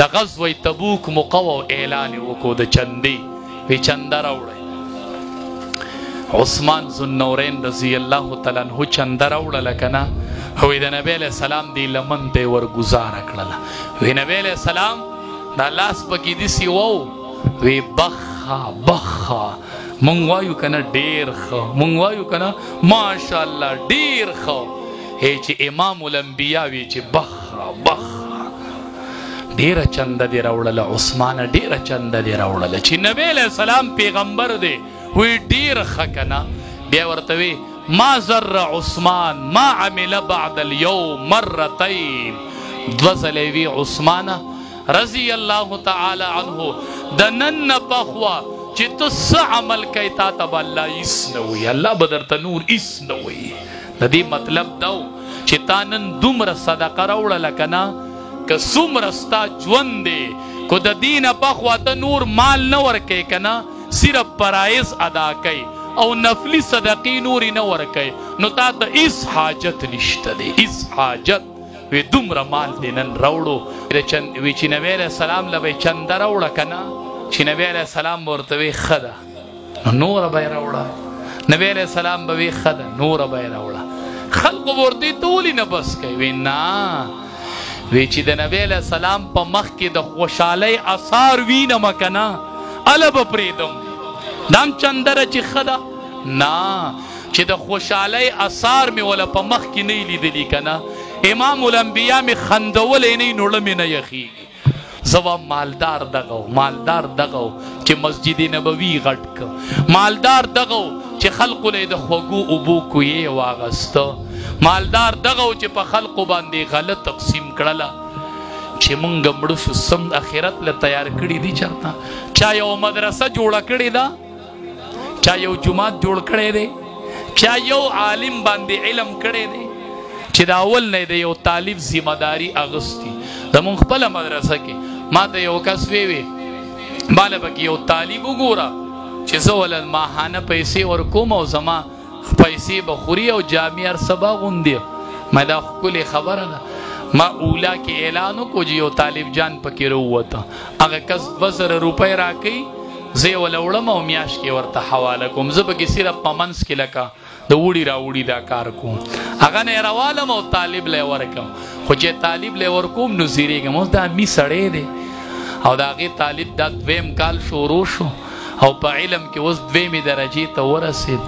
د غزوه تبوک موقع او اعلان وکړو د چندې وی چنده راوړئ عثمان ذوالنورین رضی الله تعالی عنہ چنده راوړله که نه وی د نبی علیه السلام دی لمن ته یې ورګزاره کړله وی نبی علیه السلام دا لاس پکې داسې وو وی بخه بخه مونږ وایو که نه ډېر ښه مونږ وایو که نه ماشاءالله ډېر ښه چې امام الانبیا وی چې بخه بخه ډیره چنده دی راوړله عثمانه ډیره چنده دی راوړله چې نبی علیه السلام پیغمبر دی وی ډیر ښه که نه بیا ورته وی ما ضر عثمان ما عمل بعد اليوم مرتين دوه ځلې وی عثمانه رضی الله تعالی عنه د نن نه پخوا چې ته څه عمل کوې تا ته به الله هېڅ نه وایي الله به درته نور هېڅ نه وایي د دې مطلب دا و چې تا نن دومره صدقه راوړله که نه که څومره ستا ژوند دی کو د دې نه پخوا ته نور مال نه ورکوې که نه صرف فرایض ادا کوي او نفلي صدقې نورې نه ورکوي نو تا ته هېڅ حاجت نشته دی هېڅ حاجت وی دومره مال دې نن راوړو وی چې نبی علیه السلام له به یې چنده راوړه که نه چې نبی علیه السلام به ورته وی ښه ده نو نوره به یې راوړه نبی علیه السلام به وی ښه ده نوره به یې راوړه خلقو به ورته ته ولې نه بس کوي وی نه وی چې د نبی علیه السلام په مخ کې د خوشحالۍ اثار وینمه که نه هله به پرېږدم دام چندره چې ښه ده نه چې د خوشحالۍ اثار مې وله په مخ کې نه یې لیدلي که نه امام الانبیا مې خندولی نه یې نو ړه مې نه یخېږي زه به مالدار دغه و مالدار دغه و چې مسجد نبوي غټ که مالدار دغه و چې خلقو له د خوږو اوبو کویې واغسته مالدار دغه و چې په خلقو باندې غله تقسیم کړله چې مونږ مړه شو سم اخرت له تیار کړي دي چرته چا یو مدرسه جوړه کړې ده چا یو جومات جوړ کړی دی چا یو عالم باندې علم کړی دی چې د اول نه د یو طالب ذمه داري اغوستي زمونږ خپله مدرسه کې ما ته یو کس ویوې باله پکې یو طالب وګوره چې زه ول ماهانه پیسې ورکوم او زما پیسې به خوري او جامې هر څه به اغوندي ما دا ښکلې خبره ده ما اولا کې اعلان وکړو چې یو طالب جان پکې راووته هغه کس 2,000 روپۍ راکوي زه یې وله وړم او میاشت کې ورته حواله کوم زه پکې صرف په منځ کې لکه د وړي راوړي دا کار کوم هغه نه یې راوالم او طالب له یې ورکم خو چې طالب له یې ورکوم نو زیرېږم اوس دا می سړی دی او د هغې طالب دا 2م کال شروع شو او په علم کې اوس 2مې درجې ته ورسېد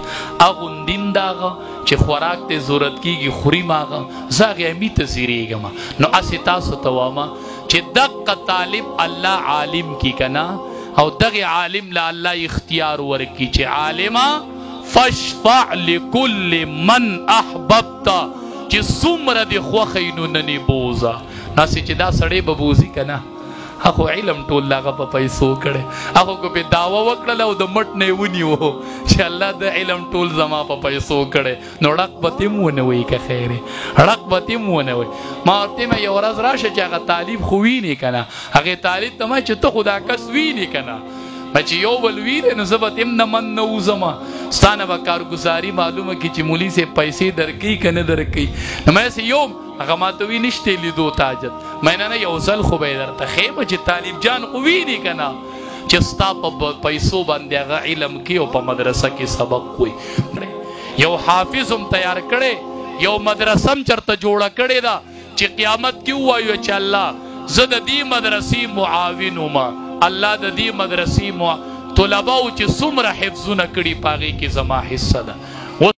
اغوندین د هغه چې خوراک ته ضرورت کېږي خوریم هغه زه هغې امي ته زیرېږم نو هسې تاسو ته وایم چې دقه طالب الله عالم کی که نه او دغه عالم له الله اختیار ورکړي چې عالمه فاشفع لكل من احببت چې څومره دې خوښوي نو ننې بوزه ناسې چې دا سړی به بوزي که نه هغه علم ټول هغه په پیسو کړی هغه کو پې دعوه وکړله او د مټ نه یې ونیو چې الله د علم ټول زما په پیسو کړی نو ړق به ته هم ونه وایي که خیر ړق به ته هم ونه وایي ما ورته یم یو ورځ راشه چې هغه طالب خو وینې که نه هغې طالب ته ما چې ته خو دا کس وینې که نه چې یو بل وینې نو زه به ته هم نه من نه وځم ستا نه به کارګزاري معلومه کړي چې مولي صاحب پیسې درکوي که نه درکوي نو ما هسې یوم هغه ما ته وی نشته لیدو ته حاجت ما نه یو ځل خو به یې درته ښیم چې طالب جان خو وینې که نه چې ستا په پیسو باندې هغه علم کوي او په مدرسه کې سبق وایي یو حافظ هم تیار کړی یو مدرسه هم چېرته جوړه کړې ده چې قیامت کې ووایو چې الله زه د دې مدرسې معاون وم الله د دې مدرسې طلباو چې څومره حفظونه کړي په هغې کې زما حصه ده